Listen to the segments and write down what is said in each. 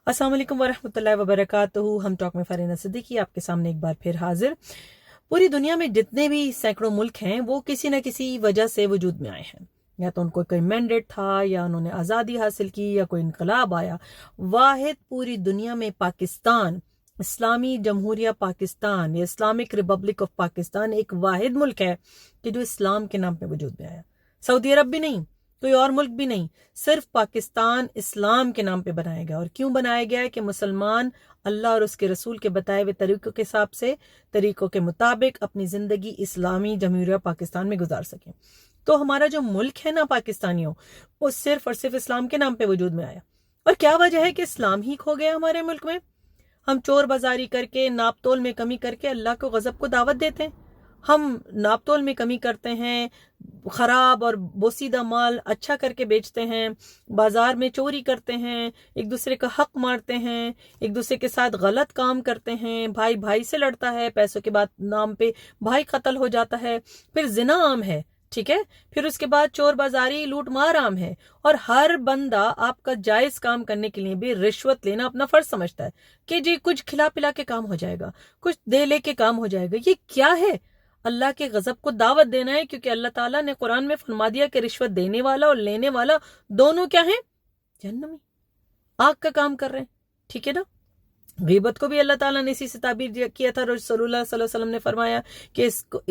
अस्सलाम वालेकुम वरहमतुल्लाहि वबरकातुहू। हम टॉक में फरीना सिद्दीकी आपके सामने एक बार फिर हाजिर। पूरी दुनिया में जितने भी सैकड़ों मुल्क हैं वो किसी न किसी वजह से वजूद में आए हैं। या तो उनको कोई मैंडेट था, या उन्होंने आज़ादी हासिल की, या कोई इनकलाब आया। वाहिद पूरी दुनिया में पाकिस्तान, इस्लामी जमहूरिया पाकिस्तान या इस्लामिक रिपब्लिक ऑफ पाकिस्तान एक वाहिद मुल्क है कि जो इस्लाम के नाम पे वजूद में आया। सऊदी अरब भी नहीं, कोई और मुल्क भी नहीं, सिर्फ पाकिस्तान इस्लाम के नाम पे बनाया गया। और क्यों बनाया गया है? कि मुसलमान अल्लाह और उसके रसूल के बताए हुए तरीकों के हिसाब से, तरीकों के मुताबिक अपनी ज़िंदगी इस्लामी जमहूरिया पाकिस्तान में गुजार सकें। तो हमारा जो मुल्क है ना पाकिस्तानियों, वो सिर्फ और सिर्फ इस्लाम के नाम पे वजूद में आया। और क्या वजह है कि इस्लाम ही खो गया हमारे मुल्क में? हम चोर बाजारी करके, नाप तोल में कमी करके अल्लाह को गज़ब को दावत देते हैं। हम नाप तोल में कमी करते हैं, ख़राब और बोसीदा माल अच्छा करके बेचते हैं, बाज़ार में चोरी करते हैं, एक दूसरे का हक मारते हैं, एक दूसरे के साथ गलत काम करते हैं, भाई भाई से लड़ता है, पैसों के बाद नाम पे भाई कत्ल हो जाता है, फिर जिना आम है, ठीक है, फिर उसके बाद चोर बाजारी लूट मार आम है। और हर बंदा आपका जायज़ काम करने के लिए भी रिश्वत लेना अपना फर्ज समझता है कि जी कुछ खिला पिला के काम हो जाएगा, कुछ दे ले के काम हो जाएगा। ये क्या है? अल्लाह के गजब को दावत देना है, क्योंकि अल्लाह ताला ने कुरान में फरमा दिया कि रिश्वत देने वाला और लेने वाला दोनों क्या हैं? जहन्नमी, आग का काम कर रहे हैं, ठीक है ना। गीबत को भी अल्लाह ताला ने इसी से ताबीर किया था। रसूलुल्लाह सल्लल्लाहु अलैहि वसल्लम ने फरमाया कि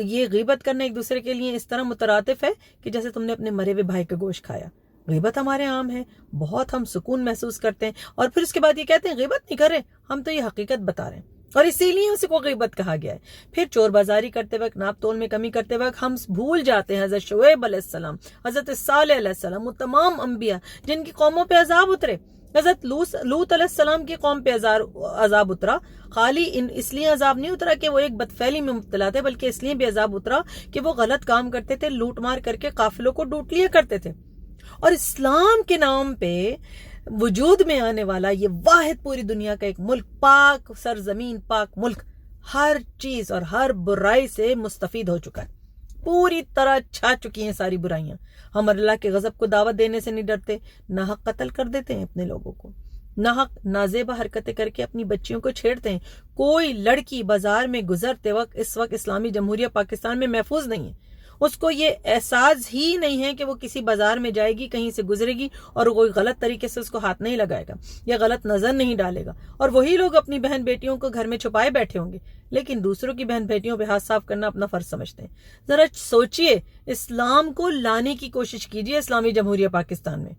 ये गीबत करना एक दूसरे के लिए इस तरह मुतरातिफ है कि जैसे तुमने अपने मरे हुए भाई का गोश्त खाया। गीबत हमारे आम है, बहुत हम सुकून महसूस करते हैं। और फिर उसके बाद ये कहते हैं गीबत नहीं कर रहे, हम तो ये हकीकत बता रहे हैं, और इसीलिए उसी को गीबत कहा गया है। फिर चोर बाजारी करते वक्त, नाप तोल में कमी करते वक्त हम भूल जाते हैं हजरत शुएब अलैहिस्सलाम, हजरत सालेह अलैहिस्सलाम, वो तमाम अंबिया जिनकी कौमों पे अजाब उतरे। हजरत लूत अलैहिस्सलाम की कौम पे अजाब उतरा। खाली इसलिए अजाब नहीं उतरा कि वो एक बदफैली में मुब्तला थे, बल्कि इसलिए भी अजाब उतरा कि वो गलत काम करते थे, लूट मार करके काफिलों को लूट लिया करते थे। और इस्लाम के नाम पे वजूद में आने वाला ये वाहिद पूरी दुनिया का एक मुल्क, पाक सरजमीन, पाक मुल्क, हर चीज और हर बुराई से मुस्तफीद हो चुका है। पूरी तरह छा चुकी हैं सारी बुराइयां। हम अल्लाह के गजब को दावत देने से नहीं डरते, नाहक कत्ल कर देते हैं अपने लोगों को, नाहक नाजेबा हरकतें करके अपनी बच्चियों को छेड़ते हैं। कोई लड़की बाजार में गुजरते वक्त इस वक्त इस्लामी जमहूरिया पाकिस्तान में महफूज नहीं है। उसको ये एहसास ही नहीं है कि वो किसी बाजार में जाएगी, कहीं से गुजरेगी और कोई गलत तरीके से उसको हाथ नहीं लगाएगा या गलत नजर नहीं डालेगा। और वही लोग अपनी बहन बेटियों को घर में छुपाए बैठे होंगे, लेकिन दूसरों की बहन बेटियों पे हाथ साफ करना अपना फर्ज समझते हैं। जरा सोचिए, इस्लाम को लाने की कोशिश कीजिए इस्लामी जमहूरिया पाकिस्तान में।